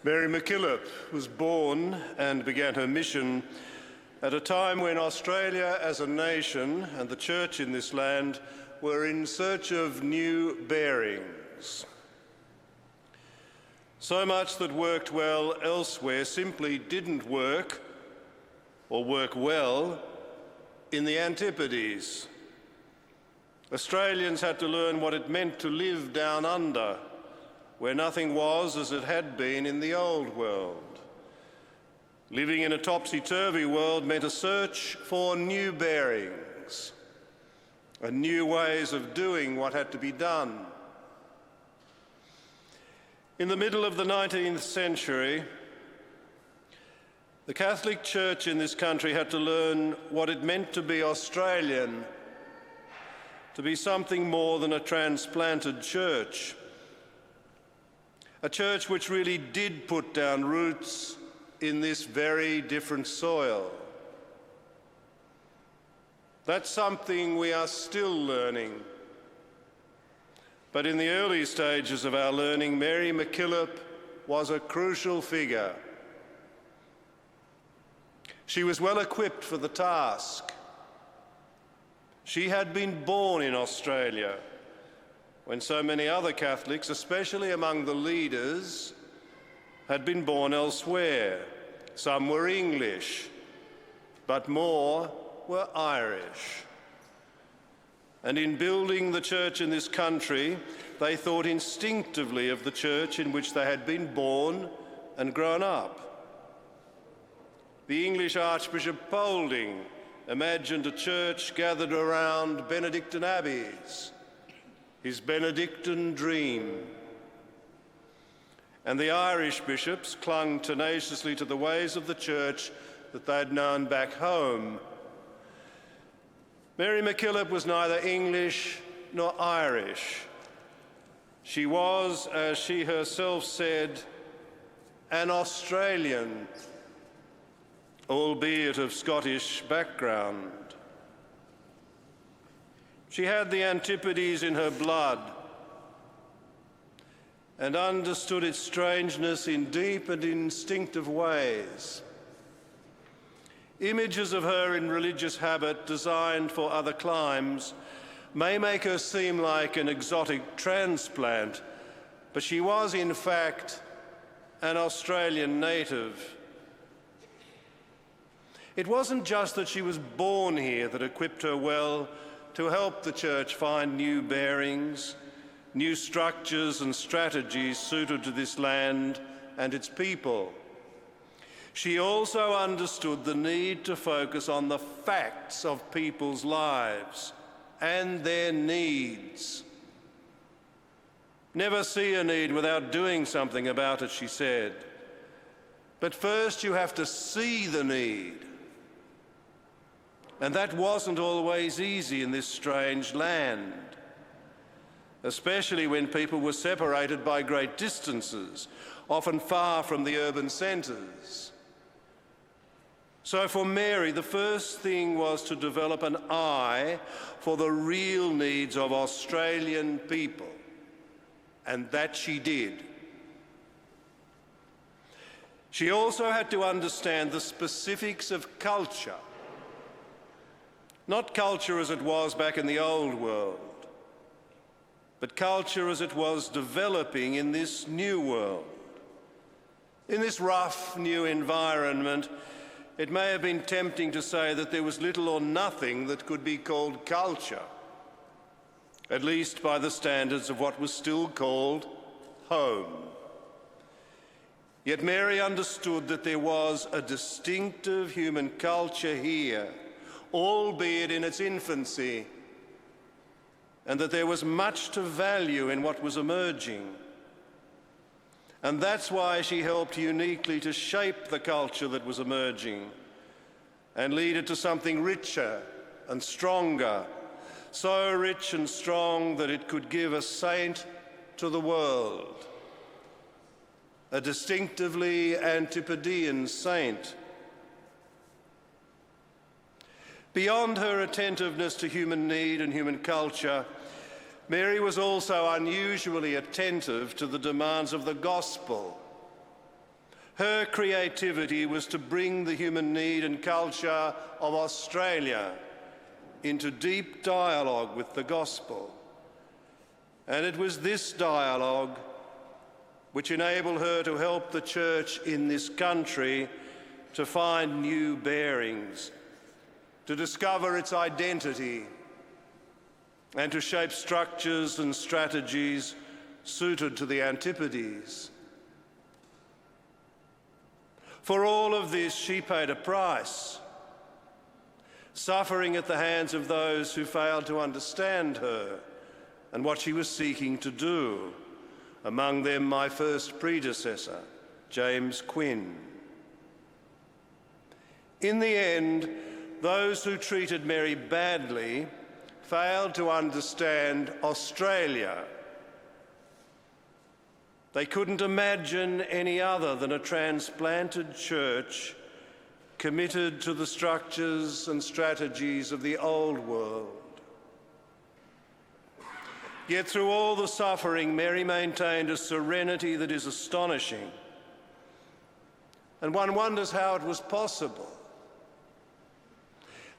Mary MacKillop was born and began her mission at a time when Australia as a nation and the church in this land were in search of new bearings. So much that worked well elsewhere simply didn't work or work well in the Antipodes. Australians had to learn what it meant to live down under, where nothing was as it had been in the old world. Living in a topsy-turvy world meant a search for new bearings and new ways of doing what had to be done. In the middle of the 19th century, the Catholic Church in this country had to learn what it meant to be Australian, to be something more than a transplanted church. A church which really did put down roots in this very different soil. That's something we are still learning. But in the early stages of our learning, Mary MacKillop was a crucial figure. She was well equipped for the task. She had been born in Australia, when so many other Catholics, especially among the leaders, had been born elsewhere. Some were English, but more were Irish. And in building the church in this country, they thought instinctively of the church in which they had been born and grown up. The English Archbishop Polding imagined a church gathered around Benedictine abbeys, his Benedictine dream. And the Irish bishops clung tenaciously to the ways of the church that they'd known back home. Mary MacKillop was neither English nor Irish. She was, as she herself said, an Australian, albeit of Scottish background. She had the Antipodes in her blood and understood its strangeness in deep and instinctive ways. Images of her in religious habit designed for other climes may make her seem like an exotic transplant, but she was in fact an Australian native. It wasn't just that she was born here that equipped her well to help the church find new bearings, new structures and strategies suited to this land and its people. She also understood the need to focus on the facts of people's lives and their needs. Never see a need without doing something about it, she said. But first you have to see the need. And that wasn't always easy in this strange land, especially when people were separated by great distances, often far from the urban centres. So for Mary, the first thing was to develop an eye for the real needs of Australian people, and that she did. She also had to understand the specifics of culture. Not culture as it was back in the old world, but culture as it was developing in this new world. In this rough new environment, it may have been tempting to say that there was little or nothing that could be called culture, at least by the standards of what was still called home. Yet Mary understood that there was a distinctive human culture here, albeit in its infancy, and that there was much to value in what was emerging. And that's why she helped uniquely to shape the culture that was emerging and lead it to something richer and stronger, so rich and strong that it could give a saint to the world, a distinctively Antipodean saint. Beyond her attentiveness to human need and human culture, Mary was also unusually attentive to the demands of the gospel Her creativity was to bring the human need and culture of Australia into deep dialogue with the gospel. And it was this dialogue which enabled her to help the church in this country to find new bearings, to discover its identity, and to shape structures and strategies suited to the antipodes. For all of this, she paid a price, suffering at the hands of those who failed to understand her and what she was seeking to do, among them my first predecessor, James Quinn. In the end, those who treated Mary badly failed to understand Australia. They couldn't imagine any other than a transplanted church committed to the structures and strategies of the old world. Yet through all the suffering, Mary maintained a serenity that is astonishing. And one wonders how it was possible.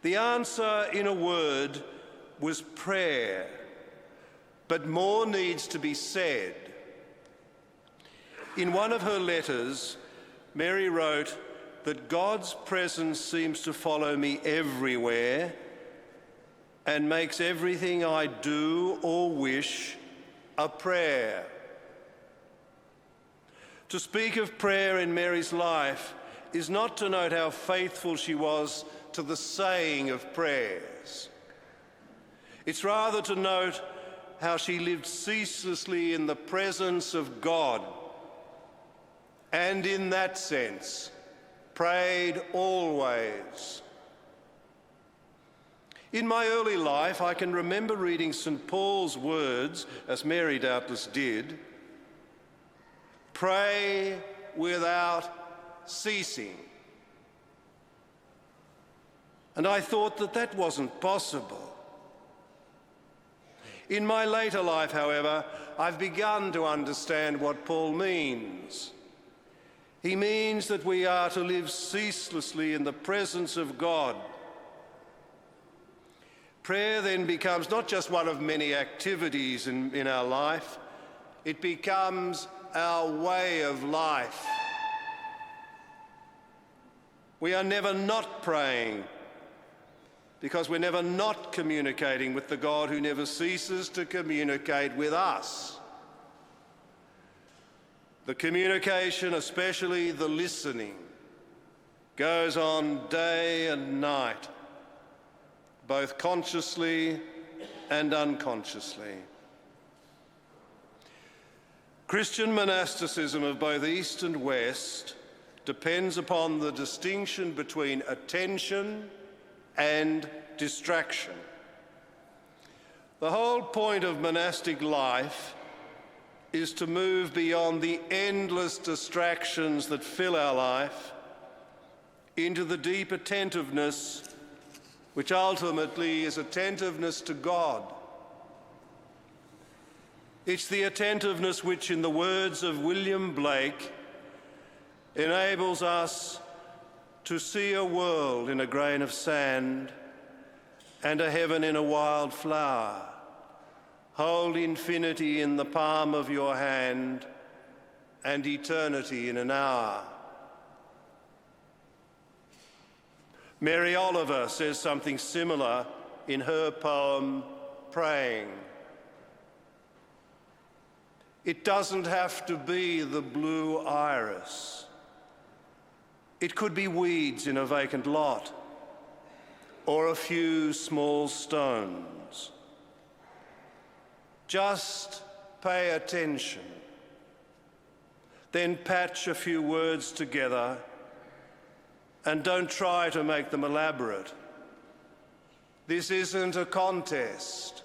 The answer, in a word, was prayer, but more needs to be said. In one of her letters, Mary wrote that God's presence seems to follow me everywhere and makes everything I do or wish a prayer. To speak of prayer in Mary's life is not to note how faithful she was to the saying of prayers. It's rather to note how she lived ceaselessly in the presence of God, and in that sense, prayed always. In my early life, I can remember reading St. Paul's words, as Mary doubtless did, "Pray without ceasing." And I thought that that wasn't possible. In my later life, however, I've begun to understand what Paul means. He means that we are to live ceaselessly in the presence of God. Prayer then becomes not just one of many activities in our life, it becomes our way of life. We are never not praying, because we're never not communicating with the God who never ceases to communicate with us. The communication, especially the listening, goes on day and night, both consciously and unconsciously. Christian monasticism of both East and West depends upon the distinction between attention and distraction. The whole point of monastic life is to move beyond the endless distractions that fill our life into the deep attentiveness which ultimately is attentiveness to God. It's the attentiveness which, in the words of William Blake, enables us to see a world in a grain of sand and a heaven in a wild flower. Hold infinity in the palm of your hand and eternity in an hour. Mary Oliver says something similar in her poem, Praying. It doesn't have to be the blue iris. It could be weeds in a vacant lot, or a few small stones. Just pay attention, then patch a few words together, and don't try to make them elaborate. This isn't a contest,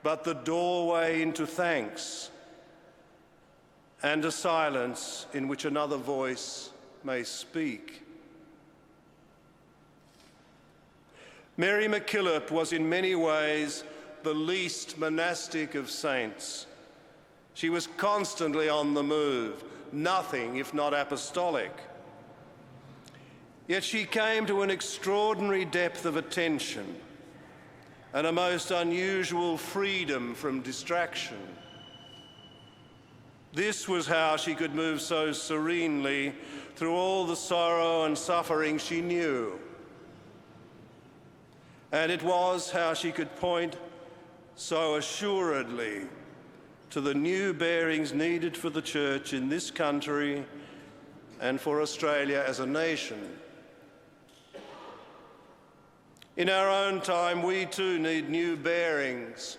but the doorway into thanks and a silence in which another voice may speak. Mary MacKillop was in many ways the least monastic of saints. She was constantly on the move, nothing if not apostolic. Yet she came to an extraordinary depth of attention and a most unusual freedom from distraction. This was how she could move so serenely through all the sorrow and suffering she knew. And it was how she could point so assuredly to the new bearings needed for the Church in this country and for Australia as a nation. In our own time, we too need new bearings,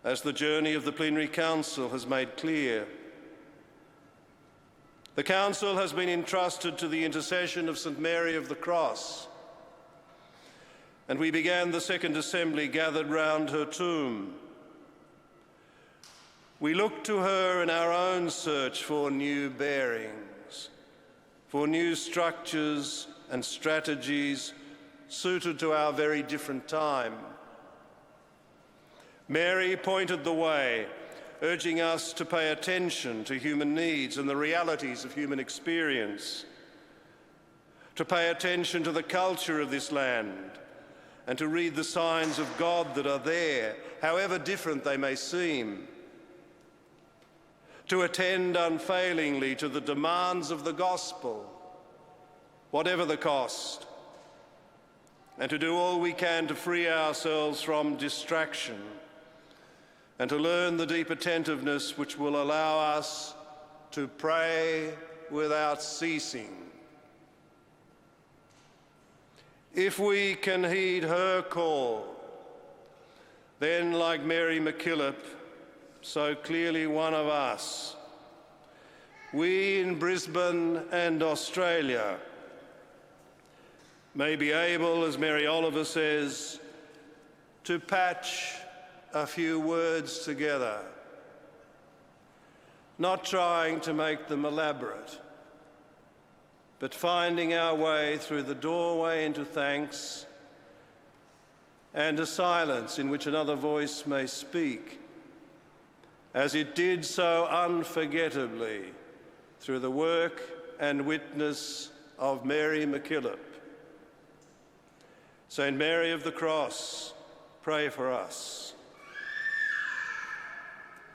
as the journey of the Plenary Council has made clear. The Council has been entrusted to the intercession of St Mary of the Cross, and we began the Second Assembly gathered round her tomb. We look to her in our own search for new bearings, for new structures and strategies suited to our very different time. Mary pointed the way, urging us to pay attention to human needs and the realities of human experience, to pay attention to the culture of this land, and to read the signs of God that are there, however different they may seem, to attend unfailingly to the demands of the gospel, whatever the cost, and to do all we can to free ourselves from distraction and to learn the deep attentiveness which will allow us to pray without ceasing. If we can heed her call, then, like Mary MacKillop, so clearly one of us, we in Brisbane and Australia may be able, as Mary Oliver says, to patch a few words together, not trying to make them elaborate, but finding our way through the doorway into thanks and a silence in which another voice may speak, as it did so unforgettably through the work and witness of Mary MacKillop. St. Mary of the Cross, pray for us.